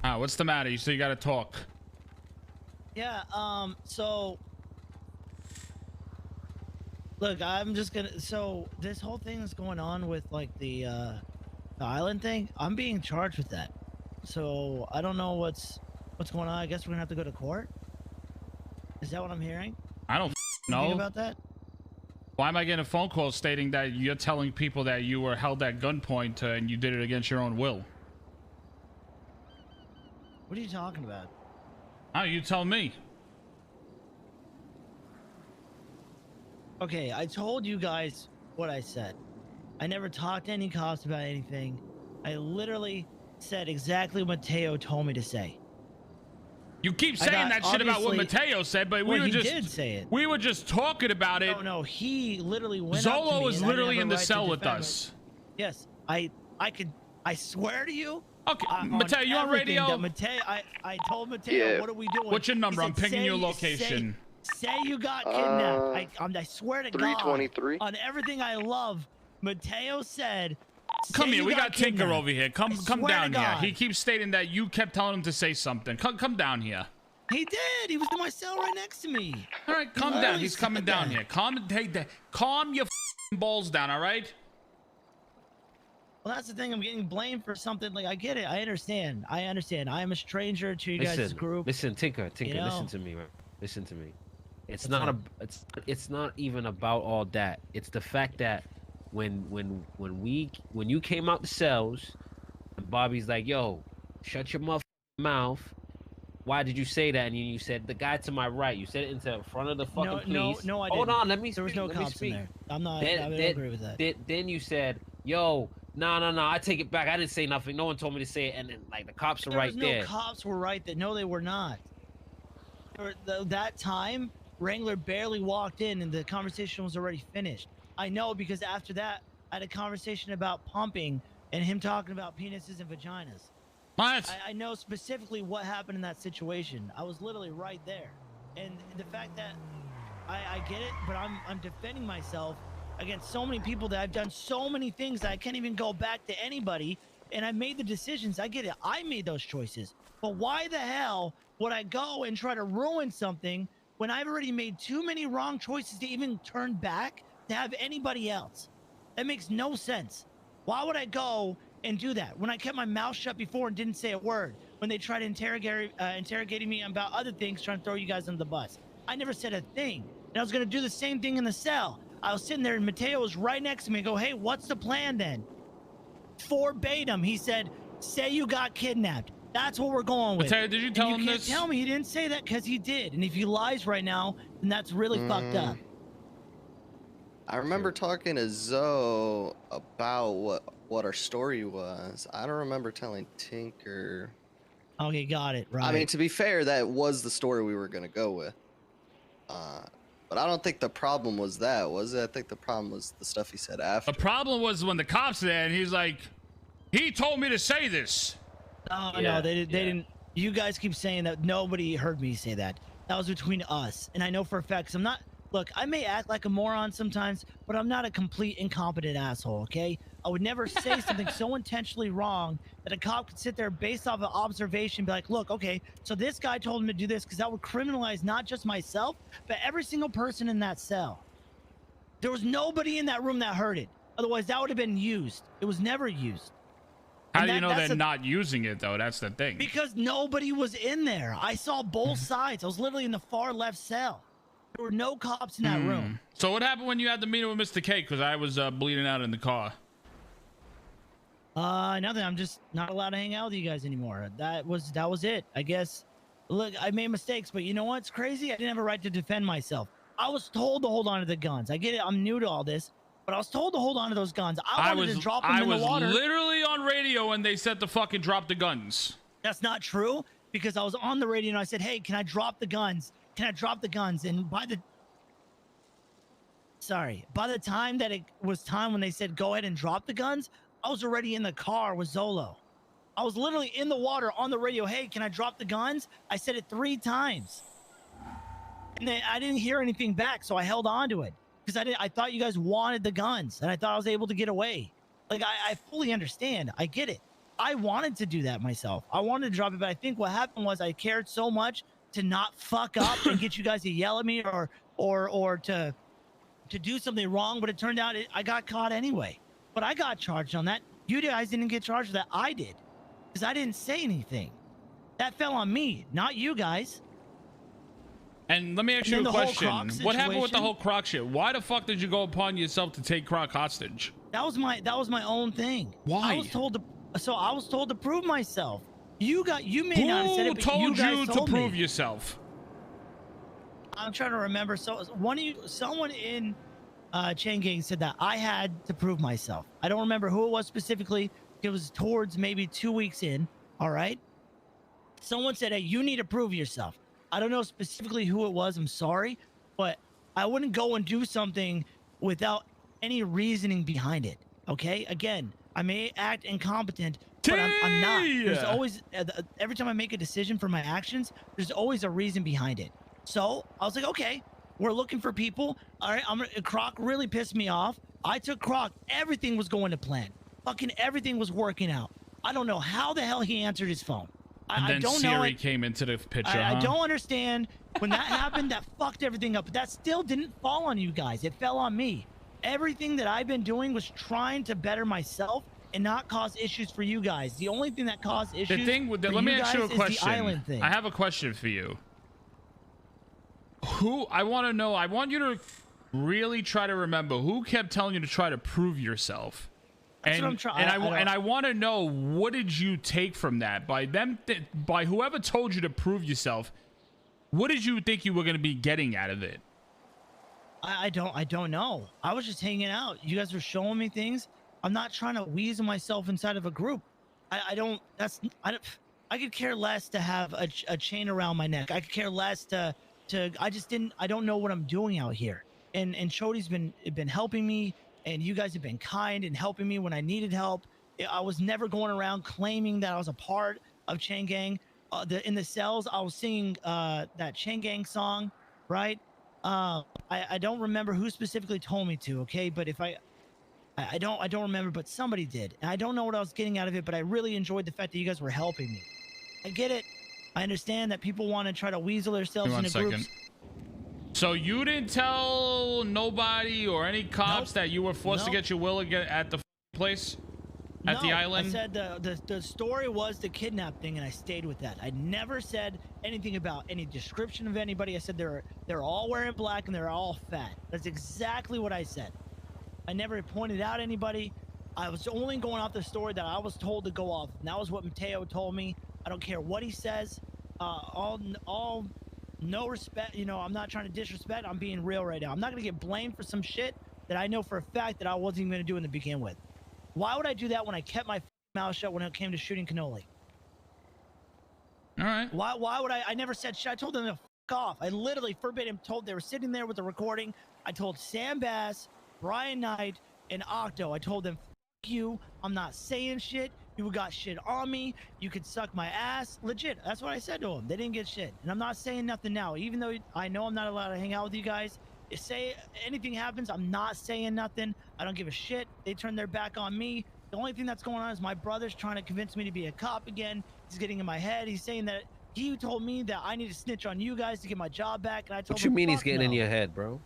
What's the matter? You say you gotta talk. Yeah, so look, I'm just gonna, so this whole thing is going on with like the island thing. I'm being charged with that. So I don't know what's going on. I guess we're gonna have to go to court. Is that what I'm hearing? I don't Think know. about that? Why am I getting a phone call stating that you're telling people that you were held at gunpoint and you did it against your own will? What are you talking about? Oh, you tell me. Okay, I told you guys what I said. I never talked to any cops about anything. I literally said exactly what Mateo told me to say. You keep saying that shit about what Mateo said, but we were just— he did say it. We were just talking about it. No, he literally went up to Zolo me was and I literally didn't in have a the right cell to with defend us. Yes, I swear to you. Okay, Mateo, you on radio? Mateo, I told Mateo, what are we doing? What's your number? He I'm said, pinging your location. Say you got kidnapped. I swear to God, 323. on everything I love, Mateo said. Come here, we got Tinker kidnapped. over here. Come down here. He keeps stating that you kept telling him to say something. Come down here. He did. He was in my cell right next to me. All right, calm down. He's coming down here. Calm your balls down. All right. Well, that's the thing. I'm getting blamed for something. Like, I get it. I understand. I am a stranger to you guys' group. Listen, Tinker, you know? listen to me, man. Listen to me. It's not it's not even about all that. It's the fact that when you came out the cells, and Bobby's like, "Yo, shut your mouth." Why did you say that? And you said the guy to my right. You said it into front of the fucking police. No, I didn't. Hold on, let me speak. There was no cops in there. I don't agree with that. Then you said, "Yo, no, I take it back. I didn't say nothing. No one told me to say it." And then like the cops are right there. No cops were right there. No, they were not. That time, Wrangler barely walked in, and the conversation was already finished. I know because after that, I had a conversation about pumping and him talking about penises and vaginas. What? I know specifically what happened in that situation. I was literally right there. And the fact that I get it, but I'm defending myself against so many people that I've done so many things that I can't even go back to anybody. And I made the decisions. I get it. I made those choices. But why the hell would I go and try to ruin something when I've already made too many wrong choices to even turn back to have anybody else? That makes no sense. Why would I go and do that when I kept my mouth shut before and didn't say a word when they tried interrogating me about other things, trying to throw you guys under the bus? I never said a thing, and I was going to do the same thing in the cell. I was sitting there and Mateo was right next to me and go, "Hey, what's the plan then?" Verbatim, he said, "Say you got kidnapped. That's what we're going with." Mateo, did you tell him this? You can't tell me he didn't say that, because he did. And if he lies right now, then that's really fucked up. I remember talking to Zoe about what our story was. I don't remember telling Tinker. Okay, got it. Right. I mean, to be fair, that was the story we were gonna go with. But I don't think the problem was that, was it? I think the problem was the stuff he said after. The problem was when the cops there, and he's like, "He told me to say this." No, they didn't. You guys keep saying that. Nobody heard me say that. That was between us. And I know for a fact, 'cause I'm not, look, I may act like a moron sometimes, but I'm not a complete incompetent asshole, okay? I would never say something so intentionally wrong that a cop could sit there based off of observation and be like, look, okay, so this guy told him to do this, because that would criminalize not just myself, but every single person in that cell. There was nobody in that room that heard it. Otherwise, that would have been used. It was never used. How do you know they're not using it, though? That's the thing. Because nobody was in there. I saw both sides. I was literally in the far left cell. There were no cops in that room. So what happened when you had the meeting with Mr. K? Because I was bleeding out in the car. Nothing. I'm just not allowed to hang out with you guys anymore. That was it. I guess. Look, I made mistakes, but you know what's crazy? I didn't have a right to defend myself. I was told to hold on to the guns. I get it. I'm new to all this, but I was told to hold on to those guns. I wanted to drop them in the water. I was literally on radio when they said to fucking drop the guns. That's not true, because I was on the radio and I said, "Hey, can I drop the guns? Can I drop the guns?" And by the time that it was time when they said go ahead and drop the guns, I was already in the car with Zolo. I was literally in the water on the radio. "Hey, can I drop the guns?" I said it 3 times. And then I didn't hear anything back, so I held on to it. Because I thought you guys wanted the guns, and I thought I was able to get away. Like, I fully understand. I get it. I wanted to do that myself. I wanted to drop it, but I think what happened was I cared so much to not fuck up and get you guys to yell at me or to do something wrong, but it turned out I got caught anyway. But I got charged on that. You guys didn't get charged for that. I did, because I didn't say anything. That fell on me, not you guys. And let me ask you a question. What happened with the whole Croc shit? Why the fuck did you go upon yourself to take Croc hostage? That was my own thing. Why? I was told to prove myself. You may not have said it, but told you to prove me. yourself? I'm trying to remember. So someone in Chain Gang said that I had to prove myself. I don't remember who it was specifically. It was towards maybe 2 weeks in. All right. Someone said, hey, you need to prove yourself. I don't know specifically who it was. I'm sorry, but I wouldn't go and do something without any reasoning behind it. Okay. Again, I may act incompetent, but I'm not. There's always, every time I make a decision for my actions, there's always a reason behind it. So I was like, okay, we're looking for people. All right. Croc really pissed me off. I took Croc. Everything was going to plan. Fucking everything was working out. I don't know how the hell he answered his phone. And then Siri came into the picture. I don't understand. When that happened, that fucked everything up. But that still didn't fall on you guys. It fell on me. Everything that I've been doing was trying to better myself and not cause issues for you guys. The only thing that caused issues let me ask you a question. The island thing. I have a question for you. I want to know. I want you to really try to remember who kept telling you to try to prove yourself. That's what I'm trying. And I want to know, what did you take from that? By whoever told you to prove yourself, what did you think you were going to be getting out of it? I don't know. I was just hanging out. You guys were showing me things. I'm not trying to weasel myself inside of a group. I could care less to have a chain around my neck. I could care less I don't know what I'm doing out here. And Chody's been helping me. And you guys have been kind and helping me when I needed help. I was never going around claiming that I was a part of Chain Gang. In the cells, I was singing that Chain Gang song, right? I don't remember who specifically told me to, okay? But if I don't remember, but somebody did. And I don't know what I was getting out of it, but I really enjoyed the fact that you guys were helping me. I get it. I understand that people want to try to weasel themselves into groups. So you didn't tell nobody or any cops that you were forced to get your will at the place? At the island? I said the story was the kidnap thing, and I stayed with that. I never said anything about any description of anybody. I said they're all wearing black and they're all fat. That's exactly what I said. I never pointed out anybody. I was only going off the story that I was told to go off. And that was what Mateo told me. I don't care what he says. No respect, I'm not trying to disrespect. I'm being real right now. I'm not going to get blamed for some shit that I know for a fact that I wasn't even going to do in the begin with. Why would I do that when I kept my mouth shut when it came to shooting Cannoli? All right. Why would I never said shit. I told them to fuck off. I literally forbid him. They were sitting there with the recording. I told Sam Bass, Brian Knight, and Octo. I told them, fuck you. I'm not saying shit. You got shit on me. You could suck my ass. Legit. That's what I said to them. They didn't get shit. And I'm not saying nothing now. Even though I know I'm not allowed to hang out with you guys. If anything happens, I'm not saying nothing. I don't give a shit. They turned their back on me. The only thing that's going on is my brother's trying to convince me to be a cop again. He's getting in my head. He's saying that he told me that I need to snitch on you guys to get my job back. And I told him, what you mean he's getting in your head, bro?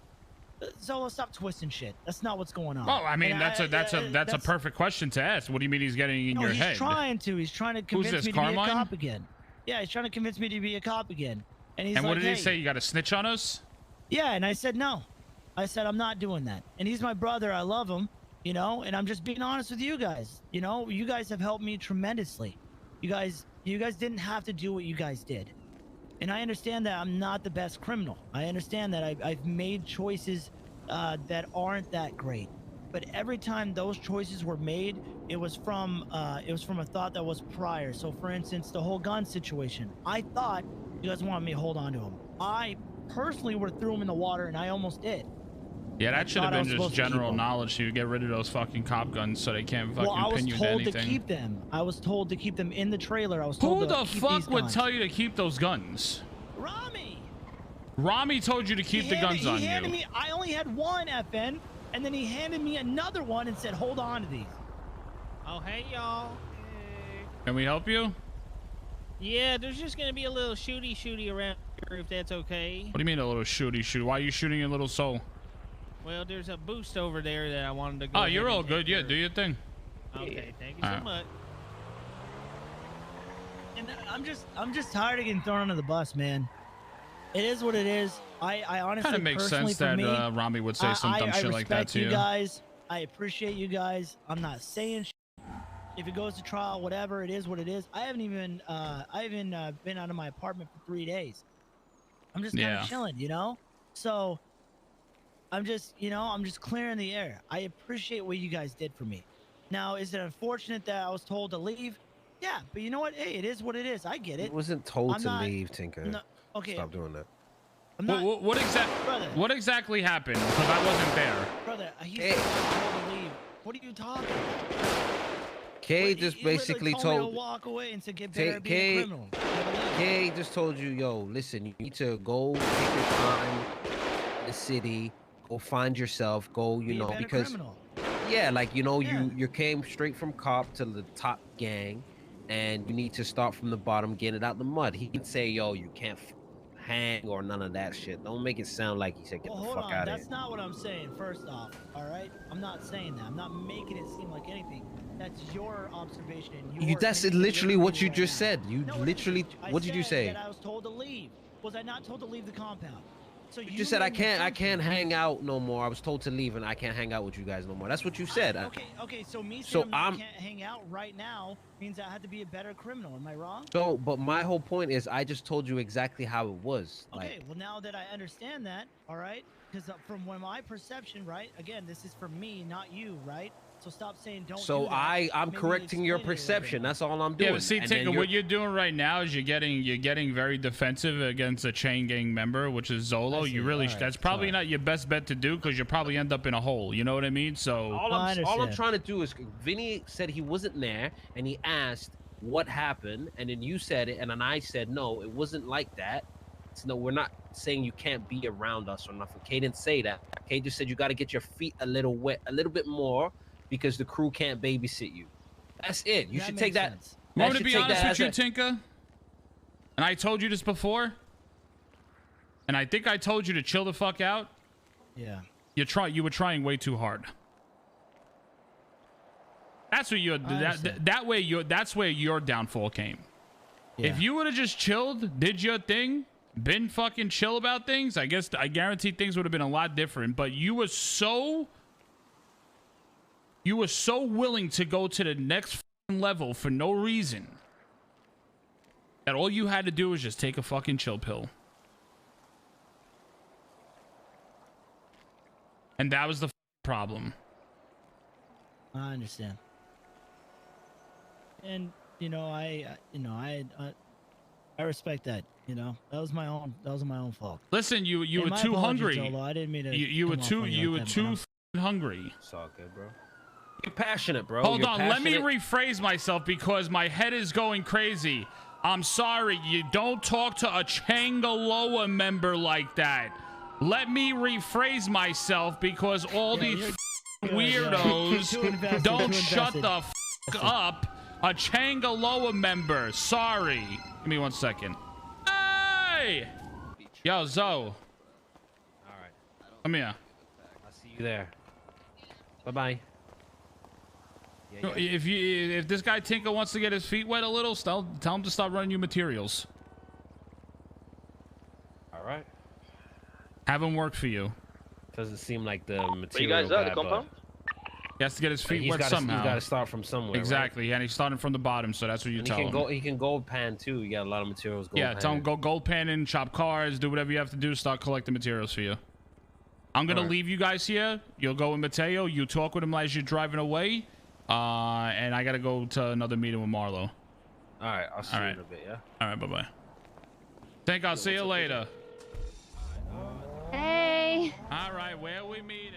So let's stop twisting shit. That's not what's going on. Well, I mean, that's a perfect question to ask. What do you mean he's getting in your head? He's trying to convince me to be a cop again. Yeah, he's trying to convince me to be a cop again. And he's what did he say? You got to snitch on us? Yeah, and I said no. I said I'm not doing that. And he's my brother. I love him, and I'm just being honest with you guys. You guys have helped me tremendously. You guys didn't have to do what you guys did. And I understand that I'm not the best criminal. I understand that I've made choices that aren't that great. But every time those choices were made, it was from a thought that was prior. So, for instance, the whole gun situation. I thought you guys wanted me to hold on to him. I personally would have threw him in the water, and I almost did. Yeah, that should have been just general knowledge to get rid of those fucking cop guns so they can't fucking pin you to anything. I was told to keep them. I was told to keep them in the trailer. I was told Who the fuck would tell you to keep those guns? Rami told you to keep the guns on you. I only had one, FN, and then he handed me another one and said, hold on to these. Oh, hey, y'all. Can we help you? Yeah, there's just gonna be a little shooty around here, if that's okay. What do you mean a little shooty? Why are you shooting your little soul? Well, there's a boost over there that I wanted to go. Oh, ahead you're and all take good. Yeah, care of. do your thing. Okay, thank you All so right. much. And I'm just tired of getting thrown under the bus, man. It is what it is. I honestly Kind of makes personally, sense for that me, Rami would say some dumb I shit like that respect to you. guys. I appreciate you guys. I'm not saying if it goes to trial, whatever, it is what it is. I haven't even been out of my apartment for 3 days. I'm just kind of chilling, you know. So I'm just clearing the air. I appreciate what you guys did for me. Now, is it unfortunate that I was told to leave? Yeah, but you know what? Hey, it is what it is. I get it. It wasn't told I'm to not- leave, Tinker. No, okay. Stop doing that. I'm not, brother. What exactly happened? Because I wasn't there. Brother, he Hey. said I told him to leave. What are you talking about? Kay Wait, just he literally basically told me to told walk away and to get better at being Kay- a criminal. Kay just told you, yo, listen, you need to go take your time in the city, go find yourself, go, you Be a know, better because criminal. yeah, like you know, Yeah. you came straight from cop to the top gang, and you need to start from the bottom, get it out the mud. He can say, yo, you can't hang or none of that shit. Don't make it sound like he said, get Well, the hold fuck on. out of That's here. not what I'm saying. First off, all right. I'm not saying that. I'm not making it seem like anything. That's your observation. That's literally what you just said. You literally, what did you say? That I was told to leave. Was I not told to leave the compound? So You just said I can't hang out no more. I was told to leave and I can't hang out with you guys no more. That's what you said. Okay. So me So saying I can't hang out right now means I had to be a better criminal. Am I wrong? So, but my whole point is, I just told you exactly how it was. Okay. Well, now that I understand that, all right, because from my perception, right? Again, this is for me, not you, right? So stop saying don't. So do that. I'm Maybe correcting your explain it a little bit perception. more. That's all I'm doing. Yeah, but see, And then Tinker, what you're doing right now is you're getting very defensive against a chain gang member, which is Zolo. I You see. really All right. that's probably not your best bet to do because you'll probably end up in a hole. You know what I mean? So all I I'm understand. trying to do is, Vinny said he wasn't there, and he asked what happened, and then you said it, and then I said no, it wasn't like that. So no, we're not saying you can't be around us or nothing. Kay didn't say that. Kay just said you got to get your feet a little wet, a little bit more, because the crew can't babysit you. That's it. You That should makes take that. sense. you want me to should be take honest that with as you, a- Tinker? And I told you this before, and I think I told you to chill the fuck out. Yeah. You were trying way too hard. That's what that's where your downfall came. Yeah. If you would have just chilled, did your thing, been fucking chill about things, I guarantee things would have been a lot different. But you were so willing to go to the next fucking level for no reason that all you had to do was just take a fucking chill pill. And that was the problem. I understand. And I respect that. That was my own fault. Listen, you Hey, were my too apologies, hungry. Zolo. I didn't mean to. You were come off too on you were like that, too but fucking hungry. It's all good, bro. You're passionate, bro. Hold You're on, let me passionate. rephrase myself because my head is going crazy. I'm sorry, you don't talk to a Changaloa member like that. Let me rephrase myself because all these weirdos Too invested, don't too shut invested. the up. A Changaloa member. Sorry. Give me 1 second. Hey! Yo, Zoe. All right. Come here. I'll see you there. Bye-bye. Yeah, yeah. If this guy Tinker wants to get his feet wet a little, tell him to stop running you materials. All right. Have him work for you. Doesn't seem like the material Where you guys at, the guy, compound? He has to get his but feet he's wet gotta, somehow. He's got to start from somewhere. right? Exactly, and he's starting from the bottom, so that's what you And tell he him. can go. He can gold pan too. You got a lot of materials. Gold Yeah, tell him pan. go gold panning, chop cars, do whatever you have to do to start collecting materials for you. I'm gonna Alright. leave you guys here. You'll go with Mateo. You talk with him as you're driving away. And I gotta go to another meeting with Marlo. All right. I'll see All you right. in a bit. Yeah. All right, bye-bye. Think I'll see you later. Hey. All right, where we meeting?